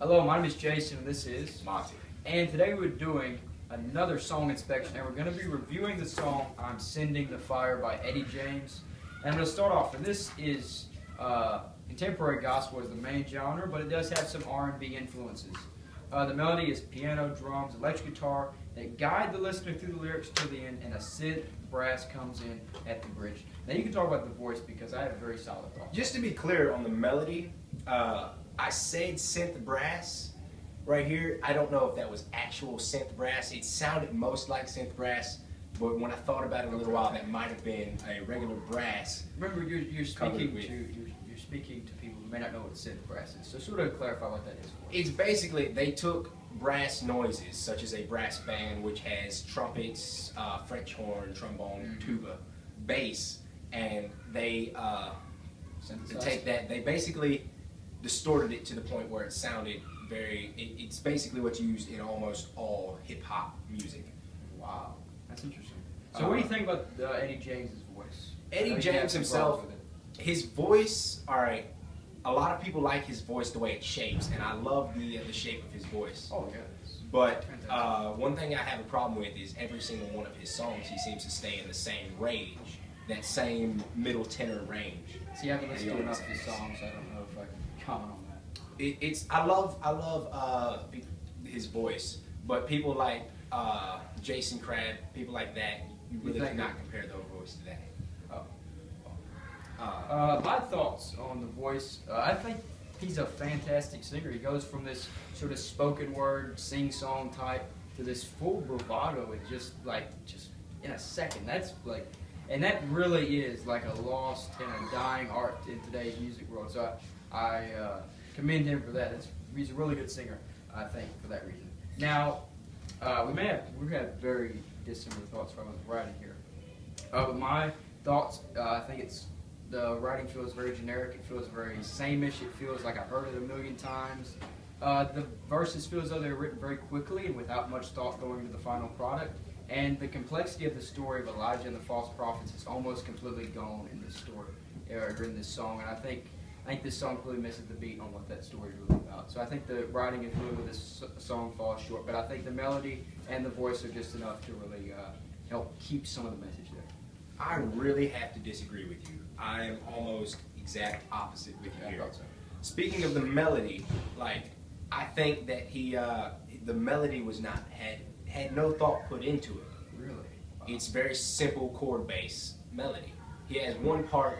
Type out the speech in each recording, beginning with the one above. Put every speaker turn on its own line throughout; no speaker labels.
Hello, my name is Jason, and this is
Monty.
And today we're doing another song inspection, and we're going to be reviewing the song "I'm Sending the Fire" by Eddie James. And I'm going to start off, and this is contemporary gospel is the main genre, but it does have some R&B influences. The melody is piano, drums, electric guitar that guide the listener through the lyrics to the end, and a synth brass comes in at the bridge. Now you can talk about the voice because I have a very solid thought.
Just to be clear on the melody, I said synth brass right here. I don't know if that was actual synth brass. It sounded most like synth brass, but when I thought about it a little while, that might have been a regular brass.
Remember, you're speaking to people who may not know what synth brass is, so sort of clarify what that is.
It's basically, they took brass noises, such as a brass band, which has trumpets, French horn, trombone, tuba, bass, and they take that, they basically distorted it to the point where it sounded very, it's basically what's used in almost all hip-hop music.
Wow, that's interesting. So what do you think about Eddie James's voice?
Eddie James himself, his voice, alright, a lot of people like his voice the way it shapes, and I love the shape of his voice.
Oh, yeah.
But one thing I have a problem with is every single one of his songs, he seems to stay in the same range, that same middle tenor range.
See, I haven't listened to enough of his songs, so I don't know if I can comment on that.
I love his voice, but people like Jason Crabb, people like that, you really cannot compare their voice to that.
My thoughts on the voice, I think he's a fantastic singer. He goes from this sort of spoken word, sing-song type to this full bravado in just in a second. That's like, and that really is like a lost and a dying art in today's music world. So I commend him for that. He's a really good singer, I think, for that reason. Now, we have very dissimilar thoughts from his writing here. But my thoughts, I think the writing feels very generic. It feels very same-ish. It feels like I've heard it a million times. The verses feel as though they're written very quickly and without much thought going into the final product. And the complexity of the story of Elijah and the false prophets is almost completely gone in this story, or in this song. And I think this song really misses the beat on what that story is really about. So I think the writing is really where this song falls short. But I think the melody and the voice are just enough to really help keep some of the message there.
I really have to disagree with you. I am almost exact opposite with you here.
I thought so.
Speaking of the melody, I think that the melody was not had no thought put into it.
Really? Wow.
It's very simple chord bass melody. He has one part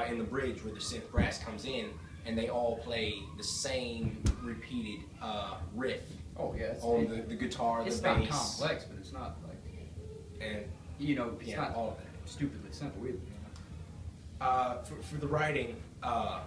in the bridge where the synth brass comes in, and they all play the same repeated riff.
Oh yeah.
On the guitar, the bass.
It's not complex, but it's not like,
and
it's not all of that stupidly simple either.
For the writing, I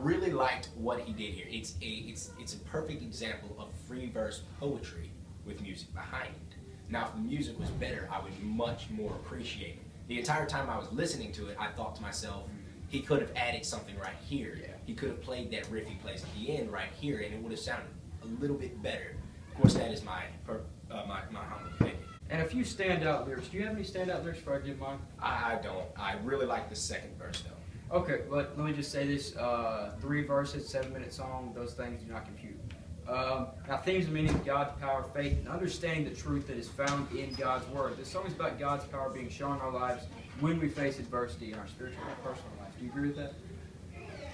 really liked what he did here. It's a perfect example of free verse poetry with music behind it. Now, if the music was better, I would much more appreciate it. The entire time I was listening to it, I thought to myself, he could have added something right here. Yeah. He could have played that riff he plays at the end right here, and it would have sounded a little bit better. Of course, that is my humble opinion.
And a few standout lyrics. Do you have any standout lyrics before I give mine?
I don't. I really like the second verse, though.
Okay, but let me just say this. 3 verses, 7-minute song, those things do not compute. Now, themes and meaning, God's power, faith, and understanding the truth that is found in God's Word. This song is about God's power being shown in our lives when we face adversity in our spiritual and personal lives. Do you agree with that?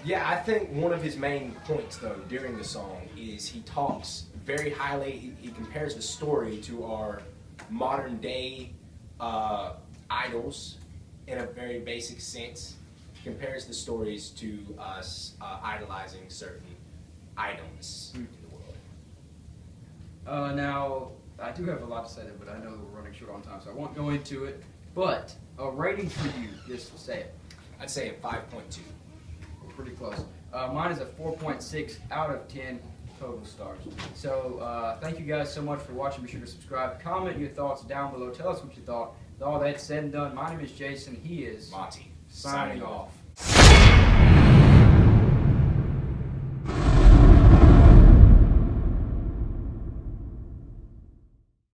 Yeah, I think one of his main points, though, during the song is he talks very highly, he compares the story to our modern day idols in a very basic sense. He compares the stories to us idolizing certain items in the world.
Now, I do have a lot to say there, but I know that we're running short on time, so I won't go into it. But a rating for you, just say it.
I'd say a 5.2.
We're pretty close. Mine is a 4.6 out of 10 total stars. So thank you guys so much for watching. Be sure to subscribe, comment your thoughts down below. Tell us what you thought. With all that said and done, my name is Jason. He is
Monty.
Signing off.